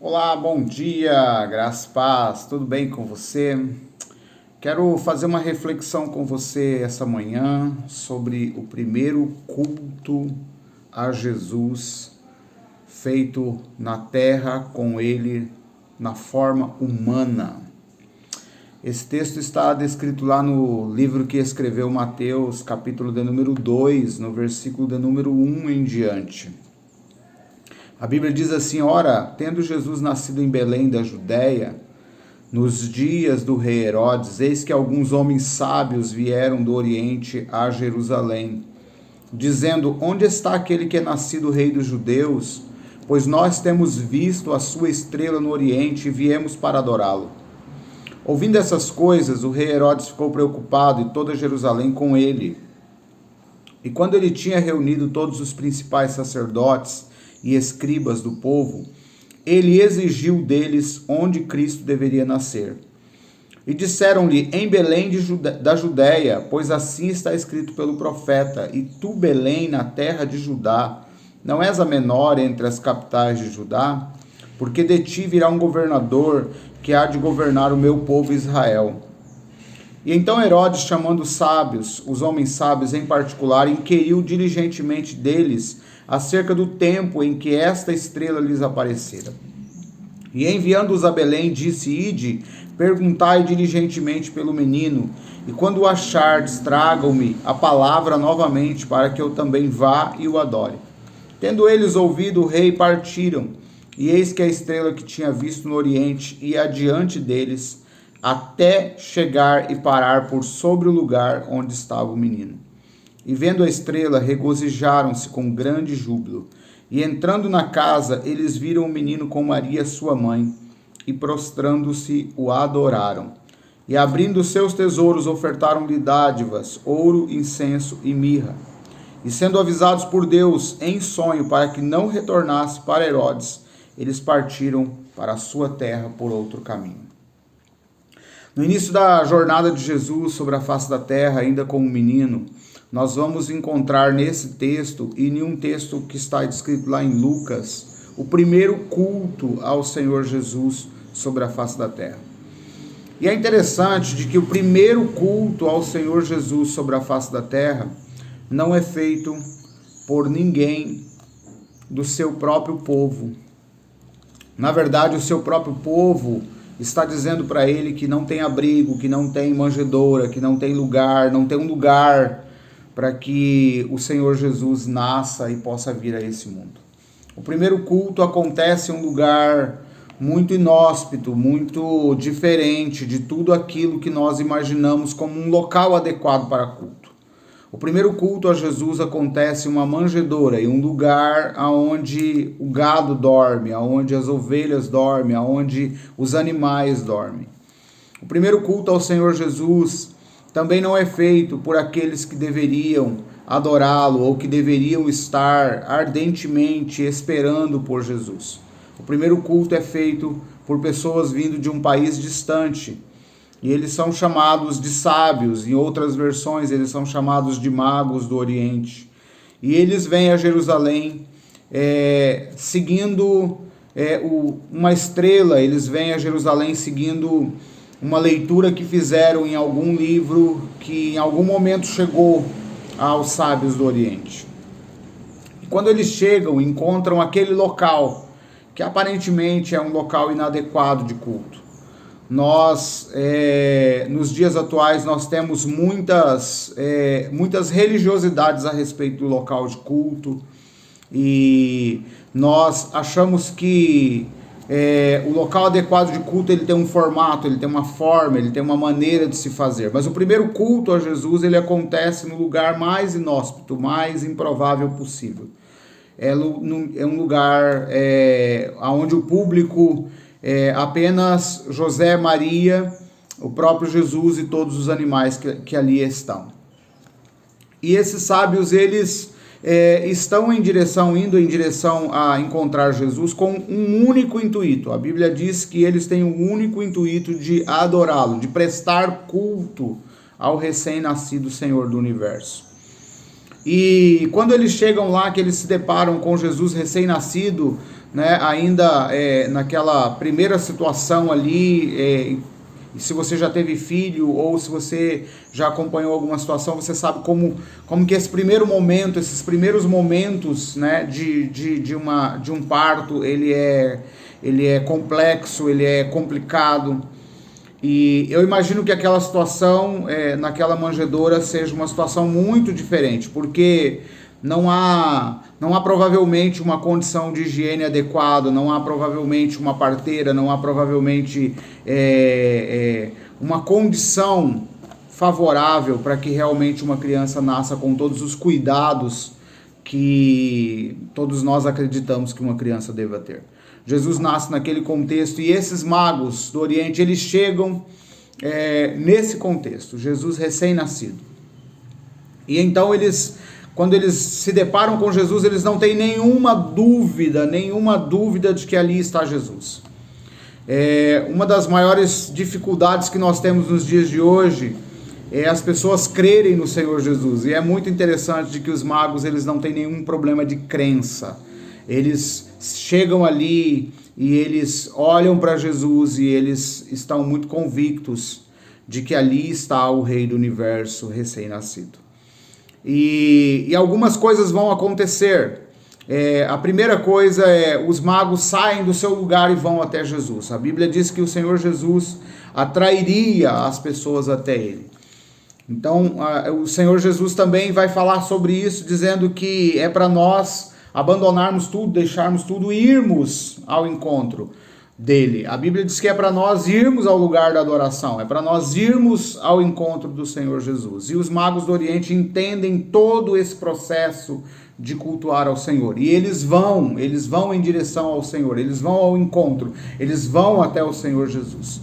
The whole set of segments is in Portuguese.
Olá, bom dia, graça e paz, tudo bem com você? Quero fazer uma reflexão com você essa manhã sobre o primeiro culto a Jesus feito na terra com ele na forma humana. Esse texto está descrito lá no livro que escreveu Mateus, capítulo de número 2, no versículo de número 1 em diante. A Bíblia diz assim: ora, tendo Jesus nascido em Belém da Judéia, nos dias do rei Herodes, eis que alguns homens sábios vieram do Oriente a Jerusalém, dizendo: onde está aquele que é nascido rei dos judeus? Pois nós temos visto a sua estrela no Oriente e viemos para adorá-lo. Ouvindo essas coisas, o rei Herodes ficou preocupado e toda Jerusalém com ele. E quando ele tinha reunido todos os principais sacerdotes e escribas do povo, ele exigiu deles onde Cristo deveria nascer. E disseram-lhe: em Belém da Judéia, pois assim está escrito pelo profeta: e tu, Belém, na terra de Judá, não és a menor entre as capitais de Judá? Porque de ti virá um governador que há de governar o meu povo Israel. E então Herodes, chamando os sábios, os homens sábios em particular, inquiriu diligentemente deles acerca do tempo em que esta estrela lhes aparecera. E enviando-os a Belém, disse: ide, perguntai diligentemente pelo menino, e quando o achardes, tragam-me a palavra novamente, para que eu também vá e o adore. Tendo eles ouvido o rei, partiram, e eis que a estrela que tinha visto no Oriente ia adiante deles, até chegar e parar por sobre o lugar onde estava o menino. E vendo a estrela, regozijaram-se com grande júbilo. E entrando na casa, eles viram o menino com Maria, sua mãe, e prostrando-se, o adoraram. E abrindo seus tesouros, ofertaram-lhe dádivas, ouro, incenso e mirra. E sendo avisados por Deus em sonho para que não retornasse para Herodes, eles partiram para a sua terra por outro caminho. No início da jornada de Jesus sobre a face da terra, ainda como menino, nós vamos encontrar nesse texto e em um texto que está descrito lá em Lucas, o primeiro culto ao Senhor Jesus sobre a face da terra. E é interessante de que o primeiro culto ao Senhor Jesus sobre a face da terra não é feito por ninguém do seu próprio povo. Na verdade, o seu próprio povo está dizendo para ele que não tem abrigo, que não tem manjedoura, que não tem lugar, não tem um lugar para que o Senhor Jesus nasça e possa vir a esse mundo. O primeiro culto acontece em um lugar muito inóspito, muito diferente de tudo aquilo que nós imaginamos como um local adequado para culto. O primeiro culto a Jesus acontece em uma manjedoura, em um lugar onde o gado dorme, onde as ovelhas dormem, onde os animais dormem. O primeiro culto ao Senhor Jesus também não é feito por aqueles que deveriam adorá-lo ou que deveriam estar ardentemente esperando por Jesus. O primeiro culto é feito por pessoas vindo de um país distante. E eles são chamados de sábios, em outras versões eles são chamados de magos do Oriente. E eles vêm a Jerusalém seguindo uma estrela, eles vêm a Jerusalém seguindo uma leitura que fizeram em algum livro que em algum momento chegou aos sábios do Oriente. E quando eles chegam, encontram aquele local, que aparentemente é um local inadequado de culto. Nós, nos dias atuais, nós temos muitas religiosidades a respeito do local de culto e nós achamos que o local adequado de culto ele tem um formato, ele tem uma forma, ele tem uma maneira de se fazer. Mas o primeiro culto a Jesus ele acontece no lugar mais inóspito, mais improvável possível. É um lugar onde o público apenas José, Maria, o próprio Jesus e todos os animais que ali estão. E esses sábios, eles estão indo em direção a encontrar Jesus com um único intuito. A Bíblia diz que eles têm um único intuito de adorá-lo, de prestar culto ao recém-nascido Senhor do Universo. E quando eles chegam lá, que eles se deparam com Jesus recém-nascido, né, ainda naquela primeira situação ali, e se você já teve filho ou se você já acompanhou alguma situação, você sabe como que esse primeiro momento, esses primeiros momentos, né, de um parto, ele é complexo, ele é complicado. E eu imagino que aquela situação naquela manjedoura seja uma situação muito diferente, porque não há provavelmente uma condição de higiene adequada, não há provavelmente uma parteira, não há provavelmente uma condição favorável para que realmente uma criança nasça com todos os cuidados que todos nós acreditamos que uma criança deva ter. Jesus nasce naquele contexto e esses magos do Oriente, eles chegam nesse contexto, Jesus recém-nascido. E então quando eles se deparam com Jesus, eles não têm nenhuma dúvida de que ali está Jesus. Uma das maiores dificuldades que nós temos nos dias de hoje é as pessoas crerem no Senhor Jesus. E é muito interessante de que os magos, eles não têm nenhum problema de crença. Eles chegam ali e eles olham para Jesus e eles estão muito convictos de que ali está o Rei do Universo recém-nascido. E algumas coisas vão acontecer. A primeira coisa os magos saem do seu lugar e vão até Jesus. A Bíblia diz que o Senhor Jesus atrairia as pessoas até ele. Então, o Senhor Jesus também vai falar sobre isso, dizendo que é para nós abandonarmos tudo, deixarmos tudo e irmos ao encontro dele. A Bíblia diz que é para nós irmos ao lugar da adoração, é para nós irmos ao encontro do Senhor Jesus. E os magos do Oriente entendem todo esse processo de cultuar ao Senhor. E eles vão em direção ao Senhor, eles vão ao encontro, eles vão até o Senhor Jesus.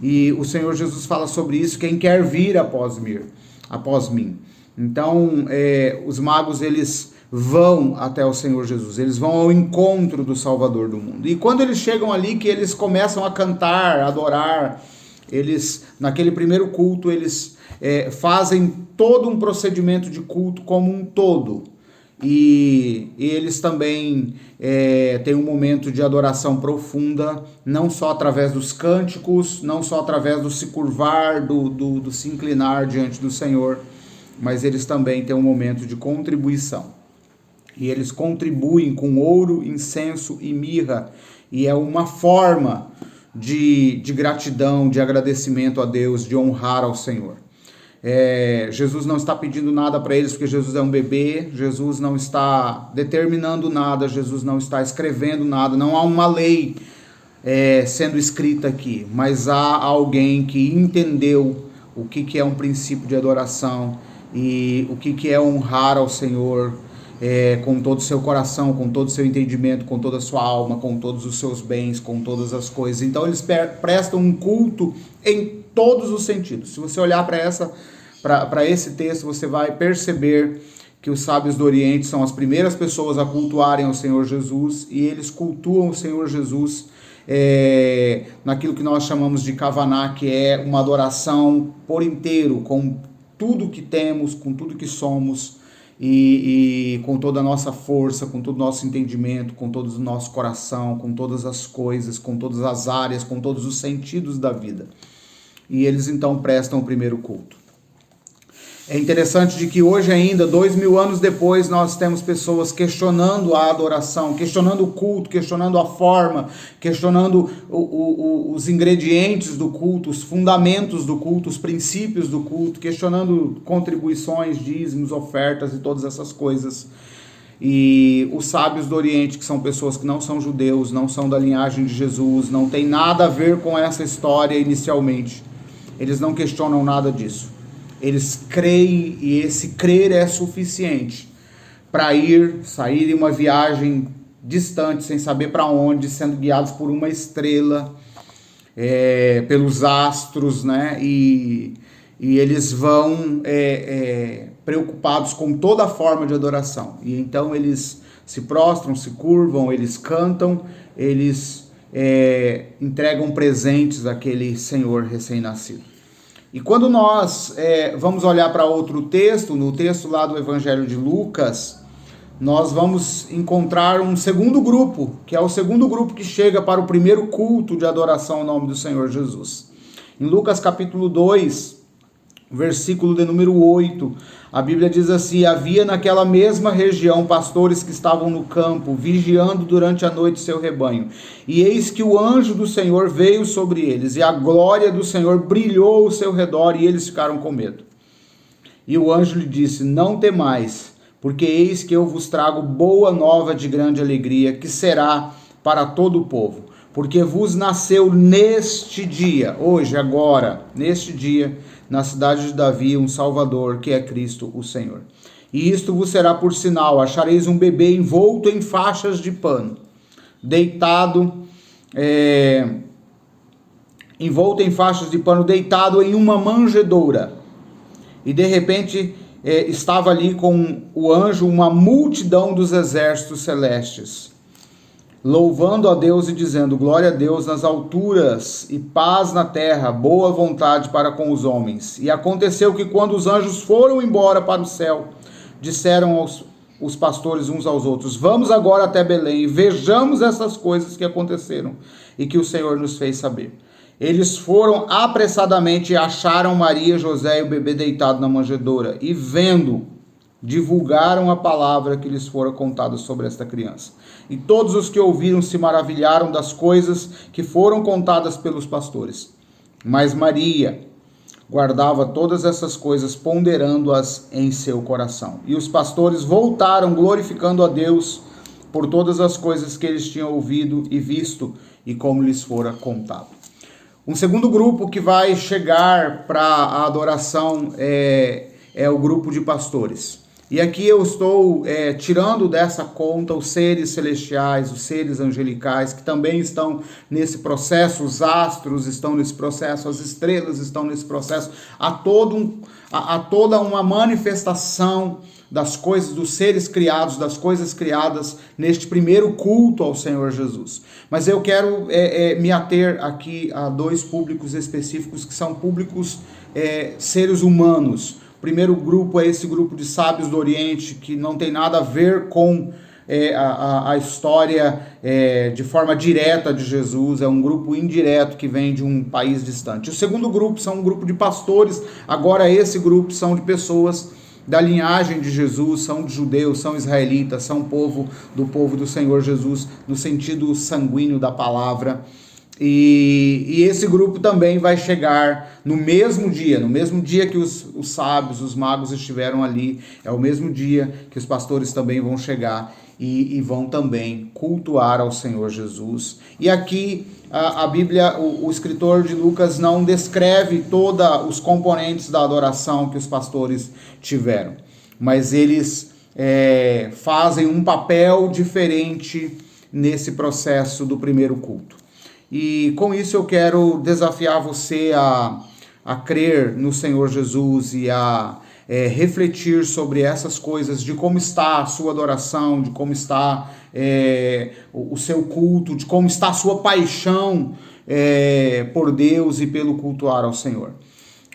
E o Senhor Jesus fala sobre isso, quem quer vir após mim. Então, os magos, eles vão até o Senhor Jesus, eles vão ao encontro do Salvador do mundo. E quando eles chegam ali, que eles começam a cantar, a adorar, naquele primeiro culto, eles fazem todo um procedimento de culto como um todo. E eles também têm um momento de adoração profunda, não só através dos cânticos, não só através do se curvar, do se inclinar diante do Senhor, mas eles também têm um momento de contribuição. E eles contribuem com ouro, incenso e mirra, e é uma forma de gratidão, de agradecimento a Deus, de honrar ao Senhor. Jesus não está pedindo nada para eles porque Jesus é um bebê, Jesus não está determinando nada, Jesus não está escrevendo nada, não há uma lei sendo escrita aqui, mas há alguém que entendeu o que é um princípio de adoração e o que é honrar ao Senhor com todo o seu coração, com todo o seu entendimento, com toda a sua alma, com todos os seus bens, com todas as coisas. Então eles prestam um culto em todos os sentidos. Se você olhar para esse texto, você vai perceber que os sábios do Oriente são as primeiras pessoas a cultuarem o Senhor Jesus, e eles cultuam o Senhor Jesus naquilo que nós chamamos de Kavaná, que é uma adoração por inteiro, com tudo que temos, com tudo que somos, e com toda a nossa força, com todo o nosso entendimento, com todo o nosso coração, com todas as coisas, com todas as áreas, com todos os sentidos da vida. E eles então prestam o primeiro culto. É interessante de que hoje ainda, 2000 anos depois, nós temos pessoas questionando a adoração, questionando o culto, questionando a forma, questionando os ingredientes do culto, os fundamentos do culto, os princípios do culto, questionando contribuições, dízimos, ofertas e todas essas coisas. E os sábios do Oriente, que são pessoas que não são judeus, não são da linhagem de Jesus, não tem nada a ver com essa história inicialmente, eles não questionam nada disso. Eles creem, e esse crer é suficiente para sair em uma viagem distante, sem saber para onde, sendo guiados por uma estrela, pelos astros, né? E eles vão preocupados com toda a forma de adoração. E então eles se prostram, se curvam, eles cantam, eles entregam presentes àquele Senhor recém-nascido. E quando nós vamos olhar para outro texto, no texto lá do Evangelho de Lucas, nós vamos encontrar um segundo grupo, que é o segundo grupo que chega para o primeiro culto de adoração ao nome do Senhor Jesus. Em Lucas capítulo 2, versículo de número 8, a Bíblia diz assim: havia naquela mesma região pastores que estavam no campo, vigiando durante a noite seu rebanho. E eis que o anjo do Senhor veio sobre eles, e a glória do Senhor brilhou ao seu redor, e eles ficaram com medo. E o anjo lhe disse: não temais, porque eis que eu vos trago boa nova de grande alegria, que será para todo o povo. Porque vos nasceu neste dia, hoje, agora, neste dia, na cidade de Davi, um Salvador, que é Cristo o Senhor. E isto vos será por sinal: achareis um bebê envolto em faixas de pano, deitado em uma manjedoura. E de repente estava ali com o anjo uma multidão dos exércitos celestes, louvando a Deus e dizendo: glória a Deus nas alturas e paz na terra, boa vontade para com os homens. E aconteceu que quando os anjos foram embora para o céu, disseram os pastores uns aos outros: vamos agora até Belém e vejamos essas coisas que aconteceram e que o Senhor nos fez saber. Eles foram apressadamente e acharam Maria, José e o bebê deitado na manjedoura, e vendo, divulgaram a palavra que lhes fora contada sobre esta criança. E todos os que ouviram se maravilharam das coisas que foram contadas pelos pastores. Mas Maria guardava todas essas coisas, ponderando-as em seu coração. E os pastores voltaram, glorificando a Deus por todas as coisas que eles tinham ouvido e visto, e como lhes fora contado. Um segundo grupo que vai chegar para a adoração é o grupo de pastores. E aqui eu estou tirando dessa conta os seres celestiais, os seres angelicais, que também estão nesse processo, os astros estão nesse processo, as estrelas estão nesse processo, há toda uma manifestação das coisas, dos seres criados, das coisas criadas neste primeiro culto ao Senhor Jesus. Mas eu quero me ater aqui a dois públicos específicos, que são públicos seres humanos. O primeiro grupo é esse grupo de sábios do Oriente, que não tem nada a ver com a história de forma direta de Jesus, é um grupo indireto que vem de um país distante. O segundo grupo são um grupo de pastores, agora esse grupo são de pessoas da linhagem de Jesus, são de judeus, são israelitas, são povo do Senhor Jesus, no sentido sanguíneo da palavra. E esse grupo também vai chegar no mesmo dia que os sábios, os magos estiveram ali, é o mesmo dia que os pastores também vão chegar e vão também cultuar ao Senhor Jesus. E aqui a Bíblia, o escritor de Lucas não descreve todos os componentes da adoração que os pastores tiveram, mas eles fazem um papel diferente nesse processo do primeiro culto. E com isso eu quero desafiar você a crer no Senhor Jesus e a refletir sobre essas coisas, de como está a sua adoração, de como está o seu culto, de como está a sua paixão por Deus e pelo cultuar ao Senhor.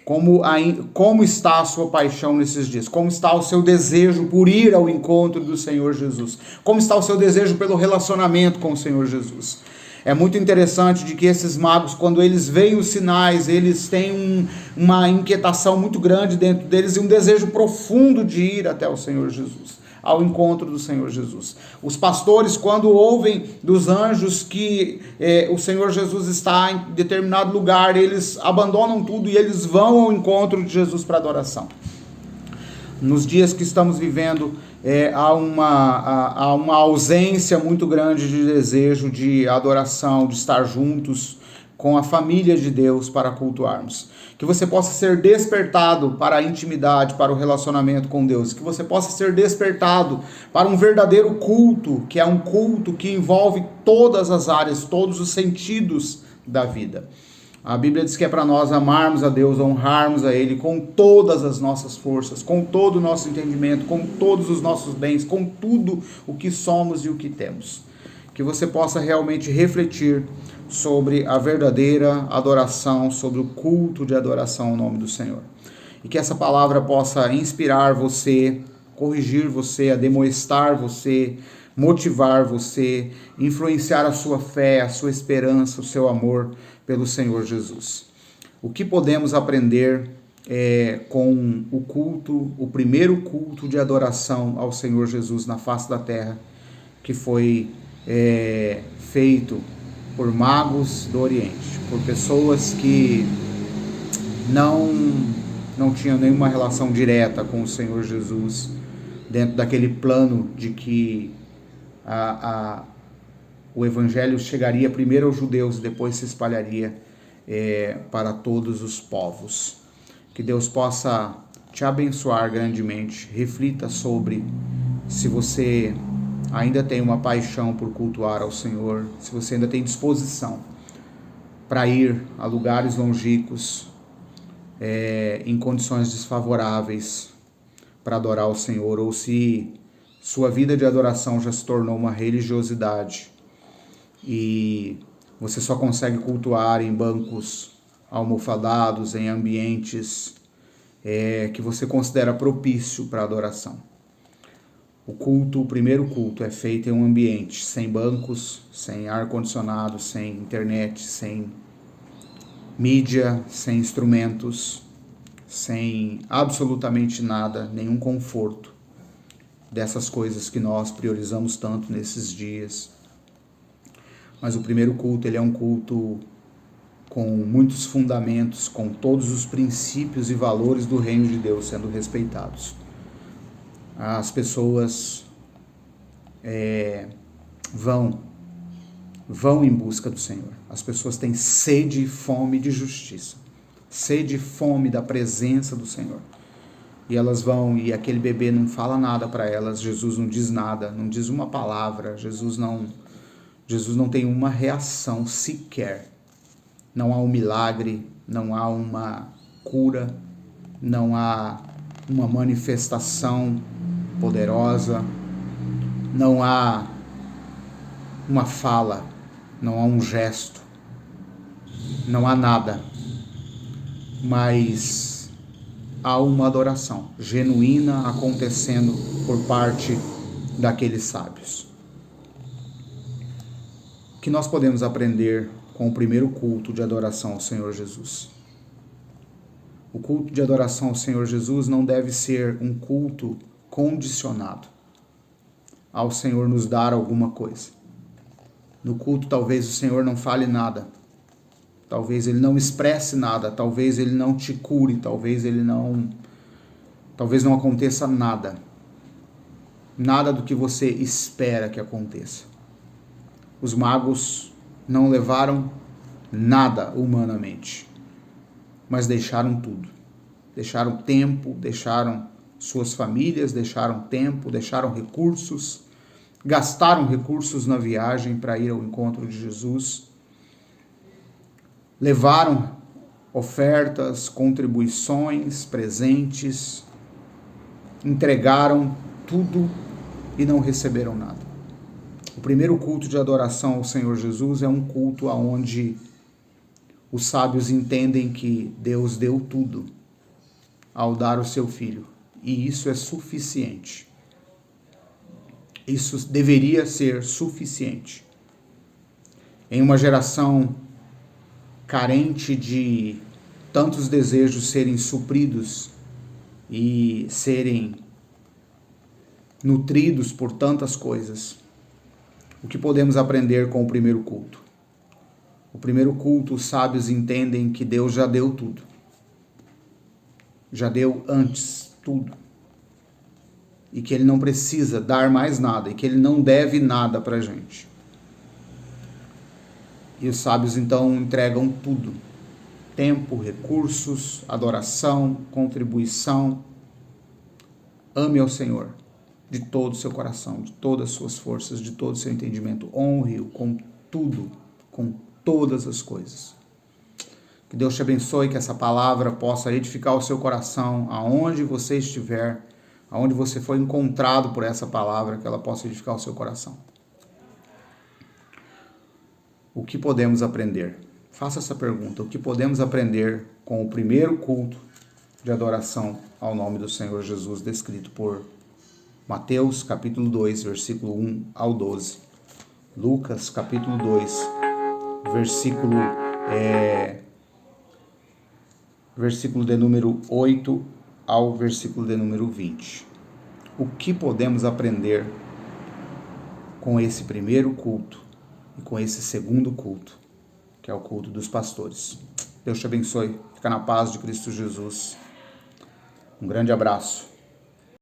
Como está a sua paixão nesses dias? Como está o seu desejo por ir ao encontro do Senhor Jesus? Como está o seu desejo pelo relacionamento com o Senhor Jesus? É muito interessante de que esses magos, quando eles veem os sinais, eles têm uma inquietação muito grande dentro deles e um desejo profundo de ir até o Senhor Jesus, ao encontro do Senhor Jesus. Os pastores, quando ouvem dos anjos que o Senhor Jesus está em determinado lugar, eles abandonam tudo e eles vão ao encontro de Jesus para adoração. Nos dias que estamos vivendo, há uma ausência muito grande de desejo de adoração, de estar juntos com a família de Deus para cultuarmos. Que você possa ser despertado para a intimidade, para o relacionamento com Deus. Que você possa ser despertado para um verdadeiro culto, que é um culto que envolve todas as áreas, todos os sentidos da vida. A Bíblia diz que é para nós amarmos a Deus, honrarmos a Ele com todas as nossas forças, com todo o nosso entendimento, com todos os nossos bens, com tudo o que somos e o que temos. que você possa realmente refletir sobre a verdadeira adoração, sobre o culto de adoração ao nome do Senhor. E que essa palavra possa inspirar você, corrigir você, ademoestar você, motivar você, influenciar a sua fé, a sua esperança, o seu amor pelo Senhor Jesus. O que podemos aprender com o culto, o primeiro culto de adoração ao Senhor Jesus na face da terra, que foi feito por magos do Oriente, por pessoas que não tinham nenhuma relação direta com o Senhor Jesus, dentro daquele plano de que o Evangelho chegaria primeiro aos judeus e depois se espalharia para todos os povos. Que Deus possa te abençoar grandemente. Reflita sobre se você ainda tem uma paixão por cultuar ao Senhor, se você ainda tem disposição para ir a lugares longínquos, em condições desfavoráveis para adorar o Senhor, ou se sua vida de adoração já se tornou uma religiosidade e você só consegue cultuar em bancos almofadados, em ambientes que você considera propício para adoração. O primeiro culto é feito em um ambiente sem bancos, sem ar-condicionado, sem internet, sem mídia, sem instrumentos, sem absolutamente nada, nenhum conforto dessas coisas que nós priorizamos tanto nesses dias. Mas o primeiro culto, ele é um culto com muitos fundamentos, com todos os princípios e valores do reino de Deus sendo respeitados. As pessoas vão em busca do Senhor. As pessoas têm sede e fome de justiça, sede e fome da presença do Senhor. E elas vão, e aquele bebê não fala nada para elas, Jesus não diz nada, não diz uma palavra, Jesus não tem uma reação sequer. Não há um milagre, não há uma cura, não há uma manifestação poderosa, não há uma fala, não há um gesto, não há nada, mas há uma adoração genuína acontecendo por parte daqueles sábios. O que nós podemos aprender com o primeiro culto de adoração ao Senhor Jesus? O culto de adoração ao Senhor Jesus não deve ser um culto condicionado ao Senhor nos dar alguma coisa. No culto talvez o Senhor não fale nada, talvez Ele não expresse nada, talvez Ele não te cure, talvez não aconteça nada. Nada do que você espera que aconteça. Os magos não levaram nada humanamente, mas deixaram tudo. Deixaram tempo, deixaram suas famílias, deixaram tempo, deixaram recursos, gastaram recursos na viagem para ir ao encontro de Jesus, levaram ofertas, contribuições, presentes, entregaram tudo e não receberam nada. O primeiro culto de adoração ao Senhor Jesus é um culto onde os sábios entendem que Deus deu tudo ao dar o seu Filho, e isso é suficiente. Isso deveria ser suficiente. Em uma geração carente de tantos desejos serem supridos e serem nutridos por tantas coisas, o que podemos aprender com o primeiro culto? O primeiro culto, os sábios entendem que Deus já deu tudo. Já deu antes tudo. E que Ele não precisa dar mais nada, e que Ele não deve nada para a gente. E os sábios então entregam tudo. Tempo, recursos, adoração, contribuição. Ame ao Senhor de todo o seu coração, de todas as suas forças, de todo o seu entendimento. Honre-o com tudo, com todas as coisas. Que Deus te abençoe, que essa palavra possa edificar o seu coração, aonde você estiver, aonde você foi encontrado por essa palavra, que ela possa edificar o seu coração. O que podemos aprender? Faça essa pergunta. O que podemos aprender com o primeiro culto de adoração ao nome do Senhor Jesus, descrito por Mateus, capítulo 2, versículo 1 ao 12. Lucas, capítulo 2, versículo de número 8 ao versículo de número 20. O que podemos aprender com esse primeiro culto e com esse segundo culto, que é o culto dos pastores? Deus te abençoe. Fica na paz de Cristo Jesus. Um grande abraço.